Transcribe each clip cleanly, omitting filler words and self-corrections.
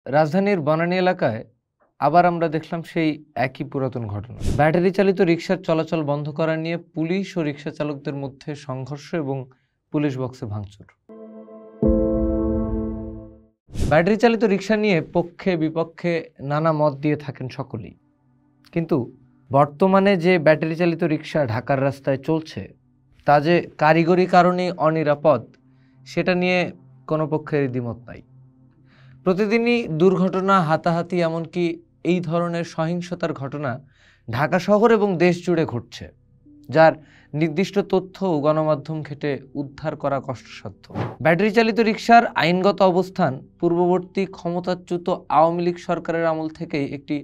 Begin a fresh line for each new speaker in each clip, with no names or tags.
রাজধানীর বনানী এলাকায় আবার আমরা দেখলাম সেই একই পুরাতন ঘটনা। ব্যাটারি চালিত রিকশার চলাচল বন্ধ করা নিয়ে পুলিশ ও রিকশা চালকদের মধ্যে সংঘর্ষ এবং পুলিশ বক্সে ভাঙচুর। ব্যাটারি চালিত রিকশা নিয়ে পক্ষে বিপক্ষে নানা মত দিয়ে থাকেন সকলেই, কিন্তু বর্তমানে যে ব্যাটারি চালিত রিকশা ঢাকার রাস্তায় চলছে তা যে কারিগরি কারণে অনিরাপদ সেটা নিয়ে কোনো পক্ষের দ্বিমত নাই। প্রতিদিনই দুর্ঘটনা, হাতাহাতি, এমনকি এই ধরনের সহিংসতার ঘটনা ঢাকা শহর এবং দেশ জুড়ে ঘটছে, যার নির্দিষ্ট তথ্য ও গণমাধ্যম ঘেঁটে উদ্ধার করা কষ্টসাধ্য। ব্যাটারি চালিত রিকশার আইনগত অবস্থান পূর্ববর্তী ক্ষমতাচ্যুত আওয়ামী লীগ সরকারের আমল থেকেই একটি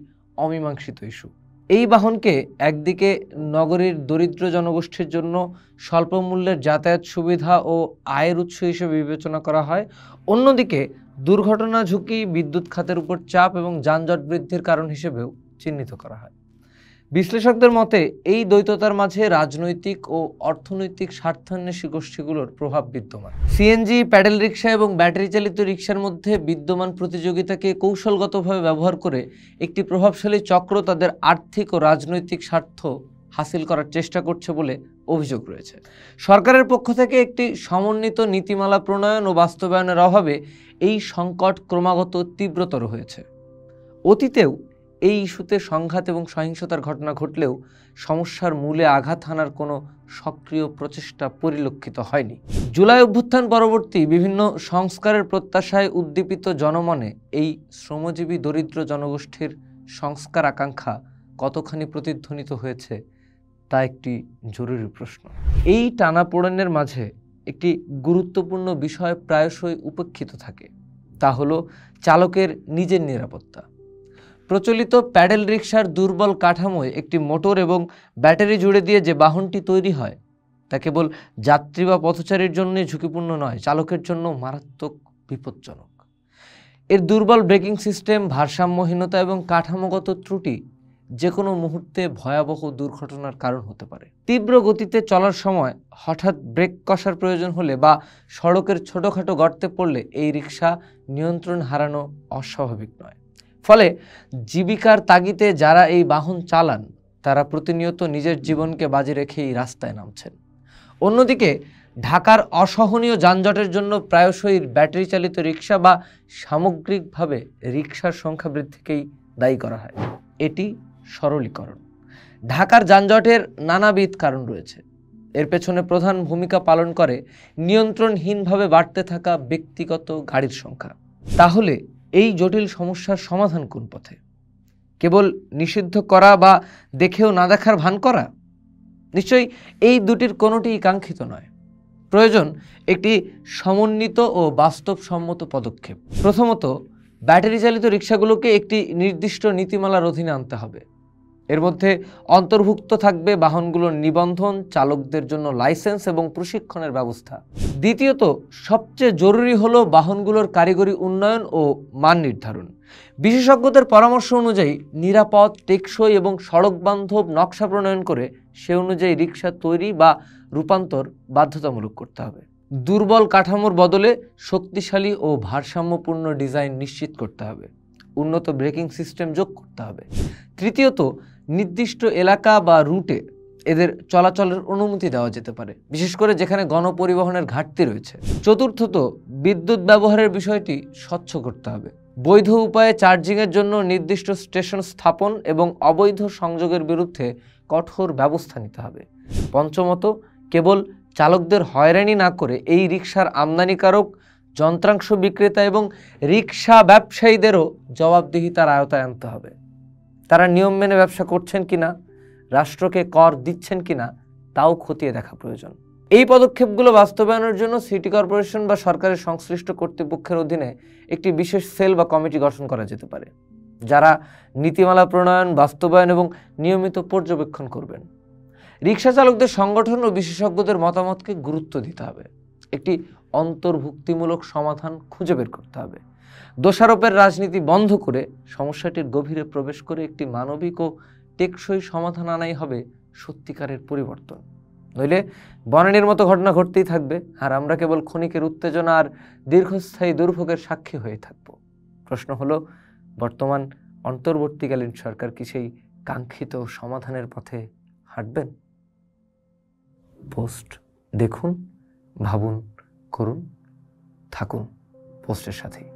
অমীমাংসিত ইস্যু। এই বাহনকে একদিকে নগরীর দরিদ্র জনগোষ্ঠীর জন্য স্বল্প মূল্যের যাতায়াত সুবিধা ও আয়ের উৎস হিসেবে বিবেচনা করা হয়, অন্যদিকে দুর্ঘটনা ঝুঁকি, বিদ্যুৎ খাতের উপর চাপ এবং যানজট বৃদ্ধির কারণ হিসেবেও চিহ্নিত করা হয়। বিশ্লেষকদের মতে এই দ্বৈততার মাঝে রাজনৈতিক ও অর্থনৈতিক স্বার্থান্বেষী গোষ্ঠীগুলোর প্রভাব বিদ্যমান। সিএনজি, প্যাডেল রিকশা এবং ব্যাটারি চালিত রিকশার মধ্যে বিদ্যমান প্রতিযোগিতাকে কৌশলগতভাবে ব্যবহার করে একটি প্রভাবশালী চক্র তাদের আর্থিক ও রাজনৈতিক স্বার্থ হাসিল করার চেষ্টা করছে বলে অভিযোগ রয়েছে। সরকারের পক্ষ থেকে একটি সমন্বিত নীতিমালা প্রণয়ন ও বাস্তবায়নের অভাবে এই সংকট ক্রমাগত তীব্রতর হয়েছে। অতীতেও এই ইস্যুতে সংঘাত এবং সহিংসতার ঘটনা ঘটলেও সমস্যার মূলে আঘাত হানার কোনো সক্রিয় প্রচেষ্টা পরিলক্ষিত হয়নি। জুলাই অভ্যুত্থান পরবর্তী বিভিন্ন সংস্কারের প্রত্যাশায় উদ্দীপিত জনমনে এই শ্রমজীবী দরিদ্র জনগোষ্ঠীর সংস্কার আকাঙ্ক্ষা কতখানি প্রতিধ্বনিত হয়েছে তা একটি জরুরি প্রশ্ন। এই টানাপোড়েনের মাঝে একটি গুরুত্বপূর্ণ বিষয় প্রায়শই উপেক্ষিত থাকে, তা হলো চালকের নিজের নিরাপত্তা। প্রচলিত প্যাডেল রিকশার দুর্বল কাঠামোয় একটি মোটর এবং ব্যাটারি জুড়ে দিয়ে যে বাহনটি তৈরি হয় তা কেবল যাত্রী বা পথচারীর জন্যই ঝুঁকিপূর্ণ নয়, চালকের জন্য মারাত্মক বিপজ্জনক। এর দুর্বল ব্রেকিং সিস্টেম, ভারসাম্যহীনতা এবং কাঠামোগত ত্রুটি যে কোনো মুহূর্তে ভয়াবহ দুর্ঘটনার কারণ হতে পারে। তীব্র গতিতে চলার সময় হঠাৎ ব্রেক কষার প্রয়োজন হলে বা সড়কের ছোটোখাটো গর্তে পড়লে এই রিকশা নিয়ন্ত্রণ হারানো অস্বাভাবিক নয়। ফলে জীবিকার তাগিদে যারা এই বাহন চালান তারা প্রতিনিয়ত নিজের জীবনকে বাজি রেখেই রাস্তায় নামছেন। অন্যদিকে ঢাকার অসহনীয় যানজটের জন্য প্রায়শই ব্যাটারি চালিত রিকশা বা সামগ্রিকভাবে রিকশার সংখ্যা বৃদ্ধিকেই দায়ী করা হয়। এটি সরলীকরণ। ঢাকার যানজটের নানাবিধ কারণ রয়েছে। এর পেছনে প্রধান ভূমিকা পালন করে নিয়ন্ত্রণহীনভাবে বাড়তে থাকা ব্যক্তিগত গাড়ির সংখ্যা। তাহলে এই জটিল সমস্যার সমাধান কোন পথে? কেবল নিষিদ্ধ করা বা দেখেও না দেখার ভান করা? নিশ্চয়ই এই দুটির কোনোটিই কাঙ্ক্ষিত নয়। প্রয়োজন একটি সমন্বিত ও বাস্তবসম্মত পদক্ষেপ। প্রথমত, ব্যাটারি চালিত রিকশাগুলোকে একটি নির্দিষ্ট নীতিমালার অধীনে আনতে হবে। এর মধ্যে অন্তর্ভুক্ত থাকবে বাহনগুলোর নিবন্ধন, চালকদের জন্য লাইসেন্স এবং প্রশিক্ষণের ব্যবস্থা। দ্বিতীয়ত, সবচেয়ে জরুরি হলো বাহনগুলোর কারিগরি উন্নয়ন ও মান নির্ধারণ। বিশেষজ্ঞদের পরামর্শ অনুযায়ী নিরাপদ, টেকসই এবং সড়ক বান্ধব নকশা প্রণয়ন করে সে অনুযায়ী রিকশা তৈরি বা রূপান্তর বাধ্যতামূলক করতে হবে। দুর্বল কাঠামোর বদলে শক্তিশালী ও ভারসাম্যপূর্ণ ডিজাইন নিশ্চিত করতে হবে। উন্নত ব্রেকিং সিস্টেম যোগ করতে হবে। তৃতীয়ত, নির্দিষ্ট এলাকা বা রুটে এদের চলাচলের অনুমতি দেওয়া যেতে পারে, বিশেষ করে যেখানে গণপরিবহনের ঘাটতি রয়েছে। চতুর্থত, বিদ্যুৎ ব্যবহারের বিষয়টি স্বচ্ছ করতে হবে। বৈধ উপায়ে চার্জিংয়ের জন্য নির্দিষ্ট স্টেশন স্থাপন এবং অবৈধ সংযোগের বিরুদ্ধে কঠোর ব্যবস্থা নিতে হবে। পঞ্চমত, কেবল চালকদের হয়রানি না করে এই রিকশার আমদানিকারক, যন্ত্রাংশ বিক্রেতা এবং রিকশা ব্যবসায়ীদেরও জবাবদিহিতার আওতায় আনতে হবে। তারা নিয়ম মেনে ব্যবসা করছেন কিনা, রাষ্ট্রকে কর দিচ্ছেন কিনা তাও খতিয়ে দেখা প্রয়োজন। এই পদক্ষেপগুলো বাস্তবায়নের জন্য সিটি কর্পোরেশন বা সরকারের সংশ্লিষ্ট কর্তৃপক্ষের অধীনে একটি বিশেষ সেল বা কমিটি গঠন করা যেতে পারে, যারা নীতিমালা প্রণয়ন, বাস্তবায়ন এবং নিয়মিত পর্যবেক্ষণ করবেন। রিকশা চালকদের সংগঠন ও বিশেষজ্ঞদের মতামতকে গুরুত্ব দিতে হবে। একটি অন্তর্ভুক্তিমূলক সমাধান খুঁজে বের করতে হবে। দোষারোপের রাজনীতি বন্ধ করে সমস্যাটির গভীরে প্রবেশ করে একটি মানবিক ও টেকসই সমাধান আনাই হবে সত্যিকারের পরিবর্তন। নইলে বনানীর মতো ঘটনা ঘটতেই থাকবে, আর আমরা কেবল ক্ষণিকের উত্তেজনা আর দীর্ঘস্থায়ী দুর্ভোগের সাক্ষী হয়ে থাকব। প্রশ্ন হলো, বর্তমান অন্তর্বর্তীকালীন সরকার কি সেই কাঙ্ক্ষিত সমাধানের পথে হাঁটবেন? পোস্ট দেখুন, ভাবুন, করুন, থাকুন পোস্টের সাথে।